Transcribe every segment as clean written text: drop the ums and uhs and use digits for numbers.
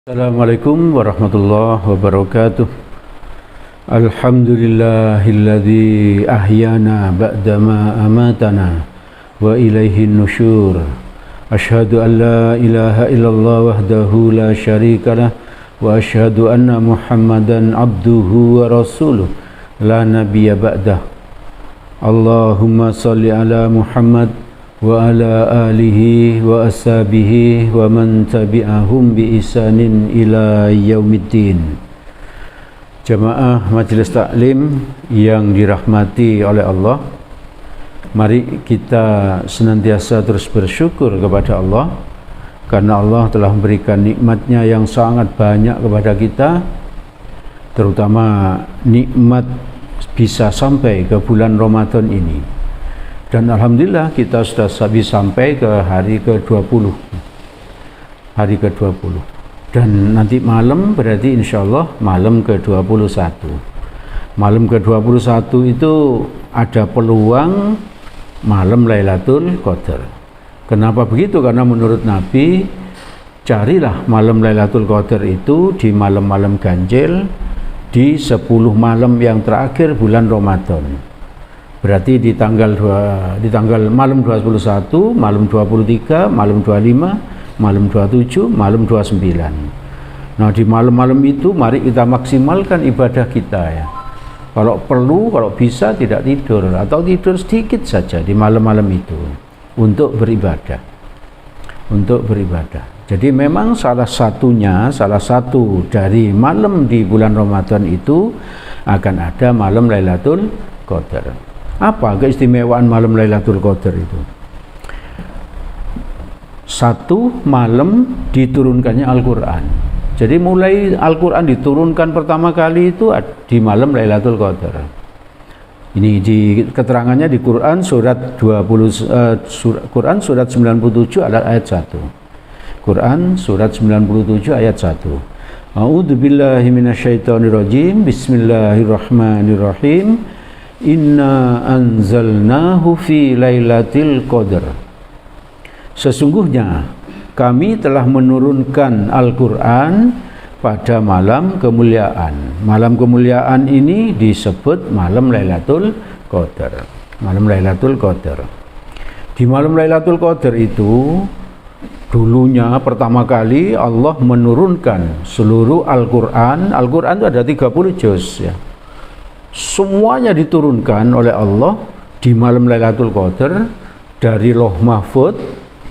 Assalamualaikum warahmatullahi wabarakatuh. Alhamdulillahilladzi ahyana ba'dama amatana wa ilaihin nusyur. Asyhadu an la ilaha illallah wahdahu la syarikalah wa asyhadu anna Muhammadan abduhu wa rasuluh la nabiyya ba'dah. Allahumma salli ala Muhammad wa ala alihi wa ashabihi wa man tabi'ahum bi ihsanin ila yaumiddin. Jamaah Majelis Taklim yang dirahmati oleh Allah, mari kita senantiasa terus bersyukur kepada Allah karena Allah telah memberikan nikmatnya yang sangat banyak kepada kita, terutama nikmat bisa sampai ke bulan Ramadan ini. Dan alhamdulillah kita sudah bisa sampai ke hari ke-20. Hari ke-20. Dan nanti malam berarti insyaallah malam ke-21. Malam ke-21 itu ada peluang malam Lailatul Qadar. Kenapa begitu? Karena menurut Nabi, carilah malam Lailatul Qadar itu di malam-malam ganjil, di 10 malam yang terakhir bulan Ramadan. Berarti di tanggal malam 21, malam 23, malam 25, malam 27, malam 29. Nah, di malam-malam itu mari kita maksimalkan ibadah kita ya. Kalau perlu, kalau bisa tidak tidur atau tidur sedikit saja di malam-malam itu untuk beribadah. Untuk beribadah. Jadi memang salah satu dari malam di bulan Ramadan itu akan ada malam Lailatul Qadar. Apa keistimewaan malam Lailatul Qadar itu? Satu, malam diturunkannya Al-Quran. Jadi mulai Al-Quran diturunkan pertama kali itu di malam Lailatul Qadar. Ini di keterangannya di Quran surat 97 ayat 1. Quran surat 97 ayat 1. A'udzubillahi minasyaitonirrajim. Bismillahirrahmanirrahim. Inna anzalnahu fi lailatul qadar. Sesungguhnya kami telah menurunkan Al-Quran pada malam kemuliaan. Malam kemuliaan ini disebut malam Lailatul Qadar. Malam Lailatul Qadar. Di malam Lailatul Qadar itu dulunya pertama kali Allah menurunkan seluruh Al-Quran. Al-Quran itu ada 30 juz ya. Semuanya diturunkan oleh Allah di malam Lailatul Qadar dari Lauh Mahfud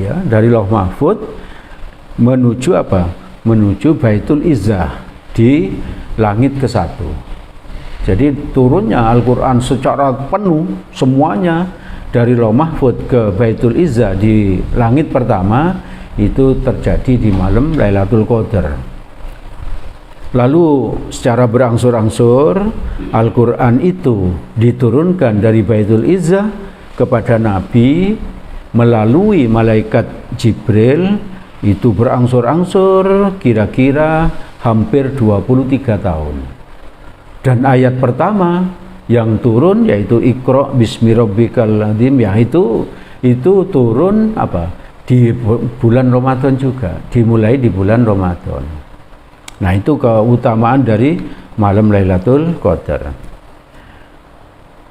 ya, dari Lauh Mahfud menuju apa? Menuju Baitul Izzah di langit ke-1. Jadi turunnya Al-Qur'an secara penuh semuanya dari Lauh Mahfud ke Baitul Izzah di langit pertama itu terjadi di malam Lailatul Qadar. Lalu secara berangsur-angsur Al-Quran itu diturunkan dari Baitul Izzah kepada Nabi melalui malaikat Jibril, itu berangsur-angsur kira-kira hampir 23 tahun. Dan ayat pertama yang turun yaitu Iqra bismi rabbikal adzim, ya itu turun apa? Di bulan Ramadan juga, dimulai di bulan Ramadan. Nah, itu keutamaan dari malam Lailatul Qadar.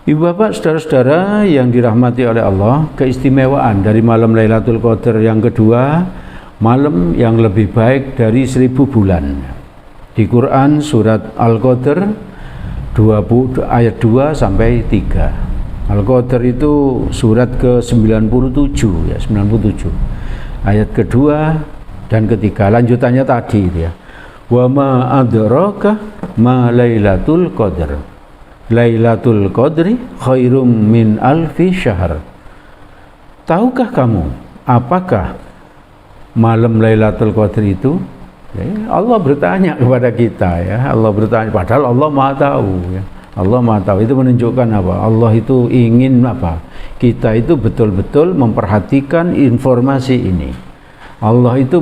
Ibu bapak, saudara-saudara yang dirahmati oleh Allah, keistimewaan dari malam Lailatul Qadar yang kedua, malam yang lebih baik dari 1000 bulan. Di Quran surat Al-Qadar 20 ayat 2 sampai 3. Al-Qadar itu surat ke-97 ya, 97. Ayat kedua dan ketiga, lanjutannya tadi itu ya. Wa ma adraka ma Lailatul Qadar. Lailatul Qadri khairum min alfi syahr. Tahukah kamu apakah malam Lailatul Qadar itu? Ya, Allah bertanya kepada kita ya. Allah bertanya, padahal Allah Maha tahu ya. Allah Maha tahu. Itu menunjukkan apa? Allah itu ingin apa? Kita itu betul-betul memperhatikan informasi ini. Allah itu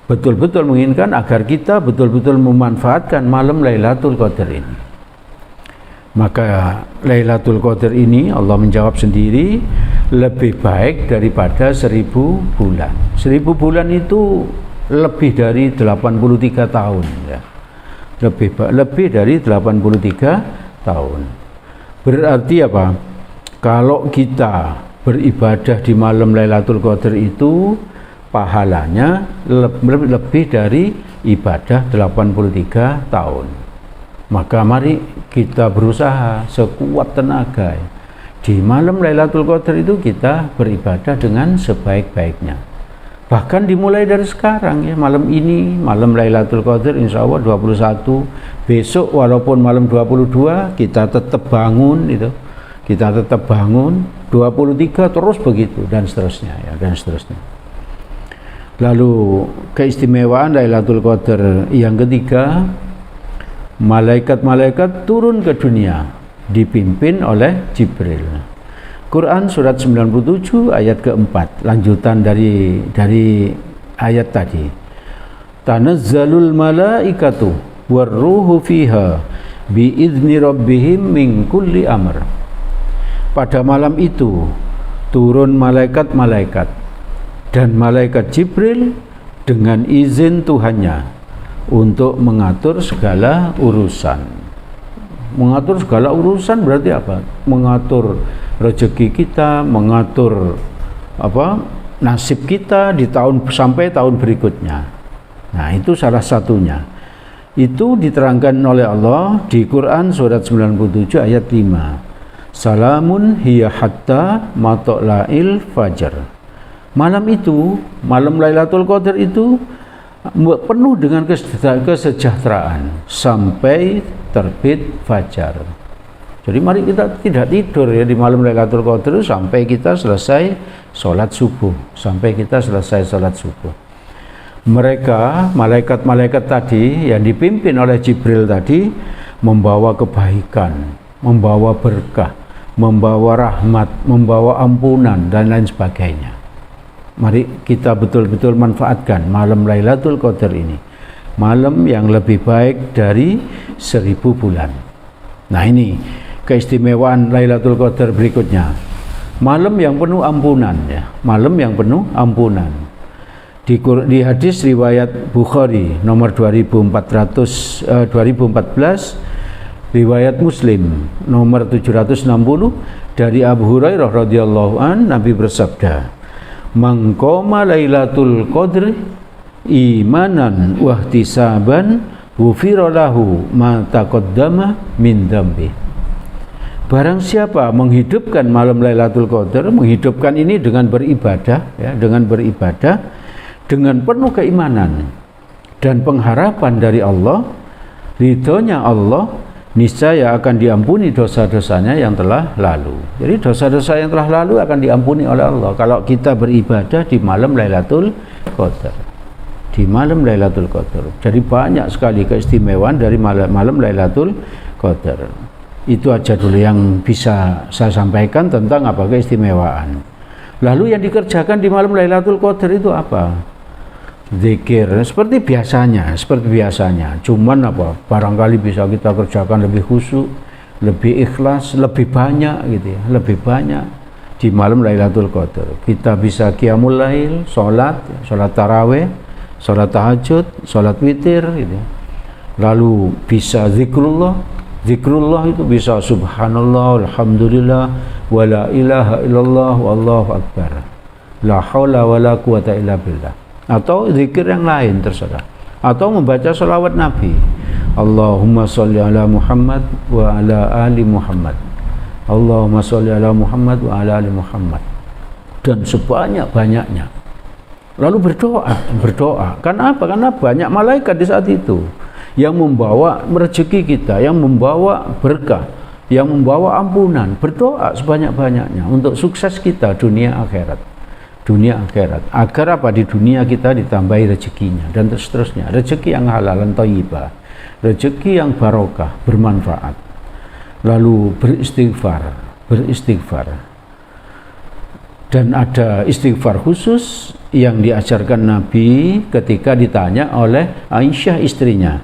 betul-betul menginginkan agar kita betul-betul memanfaatkan malam Lailatul Qadar ini. Maka Lailatul Qadar ini Allah menjawab sendiri lebih baik daripada 1000 bulan. 1000 bulan itu lebih dari 83 tahun ya. Lebih dari 83 tahun. Berarti apa? Kalau kita beribadah di malam Lailatul Qadar itu pahalanya lebih dari ibadah 83 tahun. Maka mari kita berusaha sekuat tenaga. Di malam Lailatul Qadar itu kita beribadah dengan sebaik-baiknya. Bahkan dimulai dari sekarang ya, malam ini, malam Lailatul Qadar insya Allah 21, besok walaupun malam 22 kita tetap bangun itu. Kita tetap bangun 23 terus begitu dan seterusnya ya, dan seterusnya. Lalu keistimewaan Lailatul Qadar yang ketiga, malaikat-malaikat turun ke dunia dipimpin oleh Jibril. Quran surat 97 ayat keempat, lanjutan dari ayat tadi. Tanazzalul malaikatu warruhu fiha biizni rabbihim min kulli amr. Pada malam itu turun malaikat-malaikat dan malaikat Jibril dengan izin Tuhannya untuk mengatur segala urusan. Mengatur segala urusan berarti apa? Mengatur rezeki kita, mengatur nasib kita di tahun sampai tahun berikutnya. Nah, itu salah satunya. Itu diterangkan oleh Allah di Quran surat 97 ayat 5. Salamun hiya hatta matla'il fajar. Malam itu, malam Lailatul Qadar itu penuh dengan kesejahteraan sampai terbit fajar. Jadi mari kita tidak tidur ya di malam Lailatul Qadar sampai kita selesai sholat subuh, sampai kita selesai sholat subuh. Mereka, malaikat-malaikat tadi yang dipimpin oleh Jibril tadi membawa kebaikan, membawa berkah, membawa rahmat, membawa ampunan dan lain sebagainya. Mari kita betul-betul manfaatkan malam Lailatul Qadar ini, malam yang lebih baik dari 1000 bulan. Nah, ini keistimewaan Lailatul Qadar berikutnya, malam yang penuh ampunan ya, malam yang penuh ampunan. Di hadis riwayat Bukhari nomor 2014, riwayat Muslim nomor 760 dari Abu Hurairah radhiyallahu an, Nabi bersabda, "Man qama Lailatul Qadri imanan wa ihtisaban ghufira lahu ma taqaddama min dzambi." Barang siapa menghidupkan malam Lailatul Qadar, menghidupkan ini dengan beribadah ya, dengan beribadah dengan penuh keimanan dan pengharapan dari Allah, ridhonya Allah, niscaya akan diampuni dosa-dosanya yang telah lalu. Jadi dosa-dosa yang telah lalu akan diampuni oleh Allah kalau kita beribadah di malam Lailatul Qadar. Di malam Lailatul Qadar. Jadi banyak sekali keistimewaan dari malam Lailatul Qadar. Itu aja dulu yang bisa saya sampaikan tentang apa keistimewaan. Lalu yang dikerjakan di malam Lailatul Qadar itu apa? Zikir seperti biasanya, cuman apa? Barangkali bisa kita kerjakan lebih khusyuk, lebih ikhlas, lebih banyak gitu ya, lebih banyak di malam Lailatul Qadar. Kita bisa qiyamul lail, salat tarawih, salat tahajud, salat witir gitu ya. Lalu bisa zikrullah itu bisa subhanallah, alhamdulillah, wala ilaha illallah, wallahu akbar, la haula wala quwata illa billah. Atau zikir yang lain terserah, atau membaca sholawat Nabi, Allahumma sholli ala Muhammad wa ala ali Muhammad, Allahumma sholli ala Muhammad wa ala ali Muhammad, dan sebanyak-banyaknya. Lalu berdoa. Kenapa? Karena banyak malaikat di saat itu yang membawa rezeki kita, yang membawa berkah, yang membawa ampunan. Berdoa sebanyak-banyaknya untuk sukses kita dunia akhirat. Agar apa? Di dunia kita ditambahi rezekinya dan seterusnya, rezeki yang halal dan thayyibah, rezeki yang barokah, bermanfaat. Lalu beristighfar, dan ada istighfar khusus yang diajarkan Nabi ketika ditanya oleh Aisyah istrinya.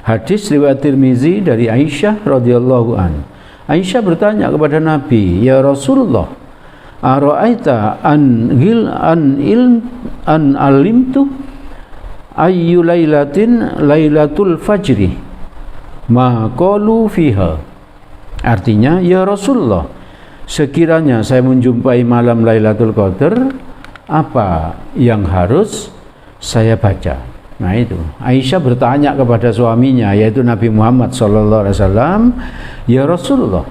Hadis riwayat Tirmizi dari Aisyah radhiyallahu an. Aisyah bertanya kepada Nabi, "Ya Rasulullah, ara'aita an alimtu ayyu lailatin lailatul fajri ma qalu fiha. Artinya, ya Rasulullah, sekiranya saya menjumpai malam Lailatul Qadar, apa yang harus saya baca? Nah itu, Aisyah bertanya kepada suaminya, yaitu Nabi Muhammad SAW, ya Rasulullah,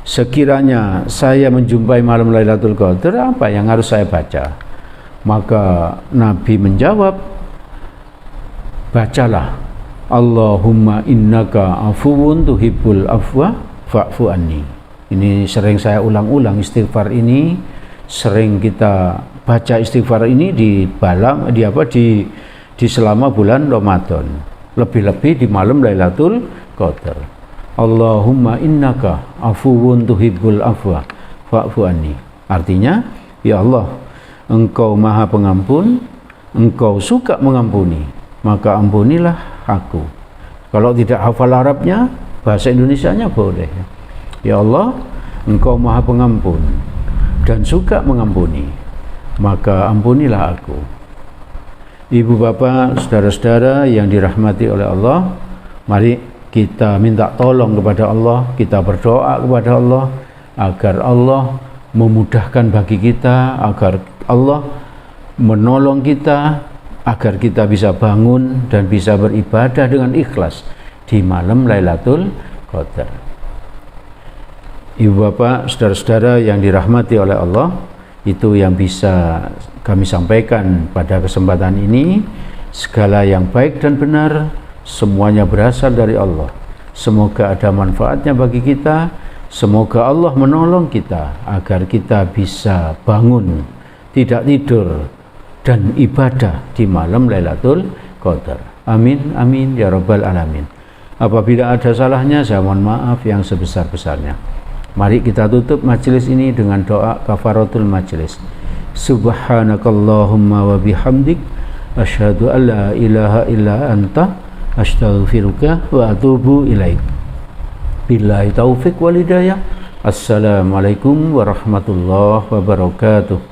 sekiranya saya menjumpai malam Lailatul Qadar, apa yang harus saya baca? Maka Nabi menjawab, bacalah Allahumma innaka afuwun tuhibbul afwa fa'fu anni. Ini sering saya ulang-ulang istighfar ini, sering kita baca istighfar ini di selama bulan Ramadan, lebih-lebih di malam Lailatul Qadar. Allahumma innaka afuwun tuhibbul afwa fa'fu anni. Artinya, ya Allah, Engkau Maha Pengampun, Engkau suka mengampuni, maka ampunilah aku. Kalau tidak hafal Arabnya, bahasa Indonesianya boleh. Ya Allah, Engkau Maha Pengampun dan suka mengampuni, maka ampunilah aku. Ibu bapak, saudara-saudara yang dirahmati oleh Allah, mari kita minta tolong kepada Allah, kita berdoa kepada Allah agar Allah memudahkan bagi kita, agar Allah menolong kita, agar kita bisa bangun dan bisa beribadah dengan ikhlas di malam Lailatul Qadar. Ibu bapak, saudara-saudara yang dirahmati oleh Allah, itu yang bisa kami sampaikan pada kesempatan ini. Segala yang baik dan benar semuanya berasal dari Allah. Semoga ada manfaatnya bagi kita. Semoga Allah menolong kita agar kita bisa bangun, tidak tidur, dan ibadah di malam Lailatul Qadar. Amin, amin, ya rabbal alamin. Apabila ada salahnya, saya mohon maaf yang sebesar-besarnya. Mari kita tutup majelis ini dengan doa kafaratul majelis. Subhanakallahumma wa bihamdik, asyhadu an la ilaha illa anta, astaghfiruka wa atubu ilaik. Billahi taufik wal hidayah. Assalamualaikum warahmatullahi wabarakatuh.